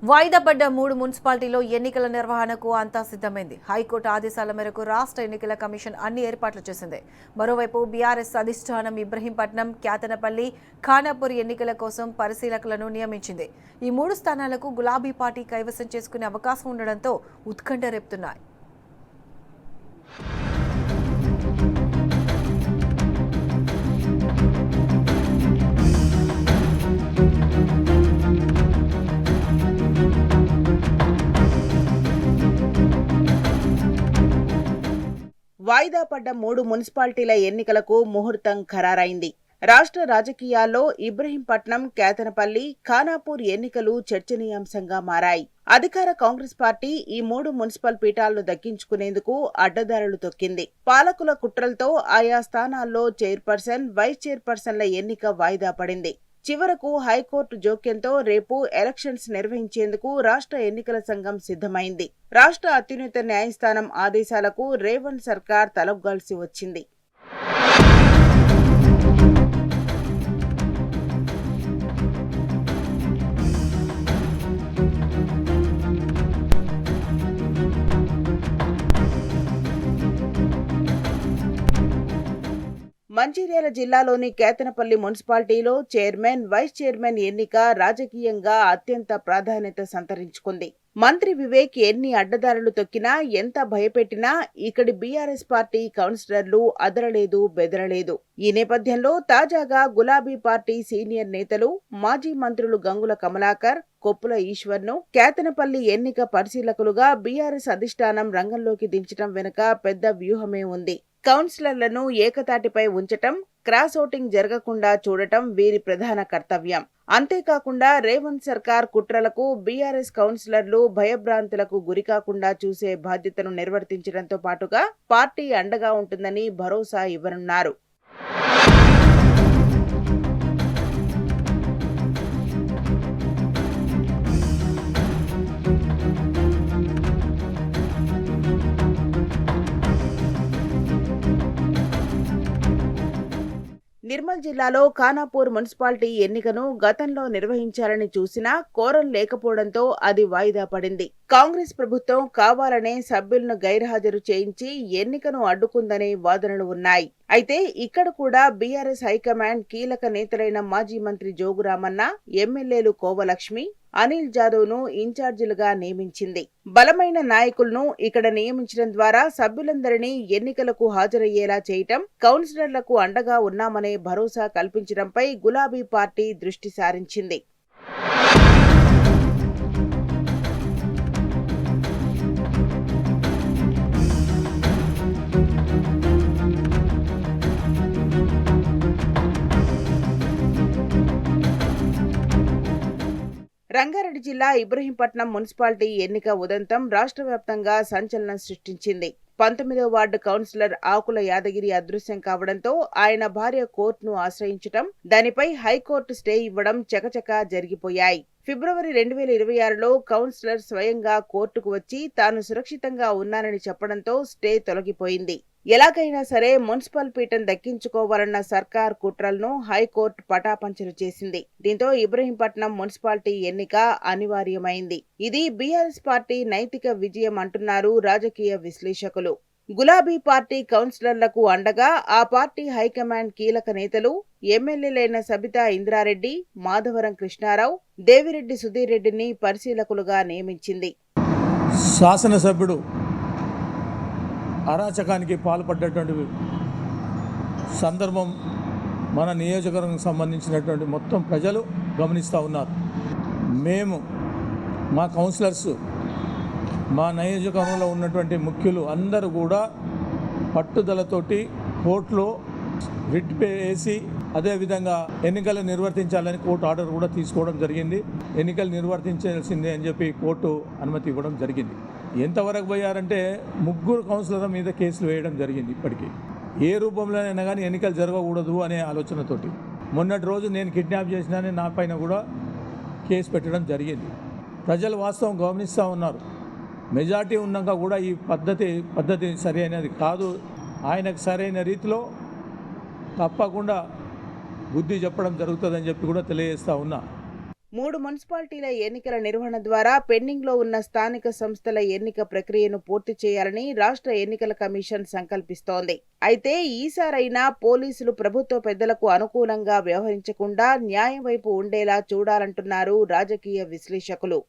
వాయిదా పడ్డ 3 మున్సిపాలిటీలో ఎన్నికల నిర్వహణకు అంతా సిద్ధమైంది. హైకోర్టు ఆదేశాల మేరకు రాష్ట్ర ఎన్నికల కమిషన్ అన్ని ఏర్పాట్లు చేసింది. మరోవైపు బీఆర్ఎస్ అధిష్టానం ఇబ్రహీంపట్నం, క్యాతనపల్లి, ఖానాపూర్ ఎన్నికల కోసం పరిశీలకులను నియమించింది. ఈ 3 స్థానాలకు గులాబీ పార్టీ కైవసం చేసుకునే అవకాశం ఉండడంతో ఉత్కంఠ రేపుతున్నాయి. వాయిదా పడ్డ 3 మున్సిపాలిటీల ఎన్నికలకు ముహూర్తం ఖరారైంది. రాష్ట్ర రాజకీయాల్లో ఇబ్రహీంపట్నం, కేతనపల్లి, ఖానాపూర్ ఎన్నికలు చర్చనీయాంశంగా మారాయి. అధికార కాంగ్రెస్ పార్టీ ఈ 3 మున్సిపల్ పీఠాలను దక్కించుకునేందుకు అడ్డదారులు తొక్కింది. పాలకుల కుట్రలతో ఆయా స్థానాల్లో చైర్పర్సన్, వైస్ చైర్పర్సన్ల ఎన్నిక వాయిదా పడింది. చివరకు హైకోర్టు జోక్యంతో రేపు ఎలక్షన్స్ నిర్వహించేందుకు రాష్ట్ర ఎన్నికల సంఘం సిద్ధమైంది. రాష్ట్ర అత్యున్నత న్యాయస్థానం ఆదేశాలకు రేవంత్ సర్కార్ తలొగ్గాల్సి వచ్చింది. మంచిర్యాల జిల్లాలోని కేతనపల్లి మున్సిపాలిటీలో చైర్మన్, వైస్ చైర్మన్ ఎన్నిక రాజకీయంగా అత్యంత ప్రాధాన్యత సంతరించుకుంది. మంత్రి వివేక్ ఎన్ని అడ్డదారులు తొక్కినా, ఎంత భయపెట్టినా ఇక్కడి బీఆర్ఎస్ పార్టీ కౌన్సిలర్లు అదరలేదు, బెదరలేదు. ఈ నేపథ్యంలో తాజాగా గులాబీ పార్టీ సీనియర్ నేతలు, మాజీ మంత్రులు గంగుల కమలాకర్, కొప్పుల ఈశ్వర్ను కేతనపల్లి ఎన్నిక పరిశీలకులుగా బీఆర్ఎస్ అధిష్టానం రంగంలోకి దించడం వెనుక పెద్ద వ్యూహమే ఉంది. కౌన్సిలర్లను ఏకతాటిపై ఉంచటం, క్రాస్ ఓటింగ్ జరగకుండా చూడటం వీరి ప్రధాన కర్తవ్యం. అంతేకాకుండా రేవంత్ సర్కార్ కుట్రలకు బీఆర్ఎస్ కౌన్సిలర్లు భయభ్రాంతులకు గురికాకుండా చూసే బాధ్యతను నిర్వర్తించడంతో పాటుగా పార్టీ అండగా ఉంటుందని భరోసా ఇవ్వనున్నారు. నిర్మల్ జిల్లాలో ఖానాపూర్ మున్సిపాలిటీ ఎన్నికను గతంలో నిర్వహించాలని చూసినా కోరం లేకపోవడంతో అది వాయిదా పడింది. కాంగ్రెస్ ప్రభుత్వం కావాలనే సభ్యులను గైర్హాజరు చేయించి ఎన్నికను అడ్డుకుందనే వాదనలు ఉన్నాయి. అయితే ఇక్కడ కూడా బీఆర్ఎస్ హైకమాండ్ కీలక నేతలైన మాజీ మంత్రి జోగురామన్న, ఎమ్మెల్యేలు కోవలక్ష్మి, అనిల్ జాదవ్ ను ఇన్ఛార్జీలుగా నియమించింది. బలమైన నాయకులను ఇక్కడ నియమించడం ద్వారా సభ్యులందరినీ ఎన్నికలకు హాజరయ్యేలా చేయటం, కౌన్సిలర్లకు అండగా ఉన్నామనే భరోసా కల్పించడంపై గులాబీ పార్టీ దృష్టి సారించింది. రంగారెడ్డి జిల్లా ఇబ్రహీంపట్నం మున్సిపాలిటీ ఎన్నిక ఉదంతం రాష్ట్ర వ్యాప్తంగా సంచలనం సృష్టించింది. 19వ వార్డు కౌన్సిలర్ ఆకుల యాదగిరి అదృశ్యం కావడంతో ఆయన భార్య కోర్టును ఆశ్రయించటం, దానిపై హైకోర్టు స్టే ఇవ్వడం చకచకా జరిగిపోయాయి. ఫిబ్రవరి 2026లో కౌన్సిలర్ స్వయంగా కోర్టుకు వచ్చి తాను సురక్షితంగా ఉన్నానని చెప్పడంతో స్టే తొలగిపోయింది. ఎలాగైనా సరే మున్సిపల్ పీఠం దక్కించుకోవాలన్న సర్కార్ కుట్రలను హైకోర్టు పటాపంచలు చేసింది. దీంతో ఇబ్రహీంపట్నం మున్సిపాలిటీ ఎన్నిక అనివార్యమైంది. ఇది బీఆర్ఎస్ పార్టీ నైతిక విజయం అంటున్నారు రాజకీయ విశ్లేషకులు. గులాబీ పార్టీ కౌన్సిలర్లకు అండగా ఆ పార్టీ హైకమాండ్ కీలక నేతలు, ఎమ్మెల్యేలైన సబితా ఇంద్రారెడ్డి, మాధవరం కృష్ణారావు, దేవిరెడ్డి సుధీర్ రెడ్డిని పరిశీలకులుగా నియమించింది. శాసనసభ్యుడు అరాచకానికి పాల్పడ్డటువంటి సందర్భం మన నియోజకవర్గానికి సంబంధించినటువంటి మొత్తం ప్రజలు గమనిస్తూ ఉన్నారు. మేము, మా కౌన్సిలర్స్, మా నియోజకవర్గంలో ఉన్నటువంటి ముఖ్యులు అందరూ కూడా పట్టుదలతోటి కోర్టులో రిట్ వేసి అదేవిధంగా ఎన్నికలు నిర్వర్తించాలని కోర్టు ఆర్డర్ కూడా తీసుకోవడం జరిగింది. ఎన్నికలు నిర్వర్తించాల్సిందే అని చెప్పి కోర్టు అనుమతి ఇవ్వడం జరిగింది. ఎంతవరకు పోయారంటే 3 కౌన్సిలర్ల మీద కేసులు వేయడం జరిగింది. ఇప్పటికీ ఏ రూపంలోనైనా కానీ ఎన్నికలు జరగకూడదు అనే ఆలోచనతోటి మొన్నటి రోజు నేను కిడ్నాప్ చేసినానని నా పైన కూడా కేసు పెట్టడం జరిగింది. ప్రజలు వాస్తవం గమనిస్తూ ఉన్నారు. మెజార్టీ ఉన్నాక కూడా ఈ పద్ధతి సరైనది కాదు. ఆయనకు సరైన రీతిలో తప్పకుండా బుద్ధి చెప్పడం జరుగుతుందని చెప్పి కూడా తెలియజేస్తూ ఉన్నా. 3 మున్సిపాలిటీల ఎన్నికల నిర్వహణ ద్వారా పెండింగ్ లో ఉన్న స్థానిక సంస్థల ఎన్నిక ప్రక్రియను పూర్తి చేయాలని రాష్ట్ర ఎన్నికల కమిషన్ సంకల్పిస్తోంది. అయితే ఈసారైనా పోలీసులు ప్రభుత్వ పెద్దలకు అనుకూలంగా వ్యవహరించకుండా న్యాయం వైపు ఉండేలా చూడాలంటున్నారు రాజకీయ విశ్లేషకులు.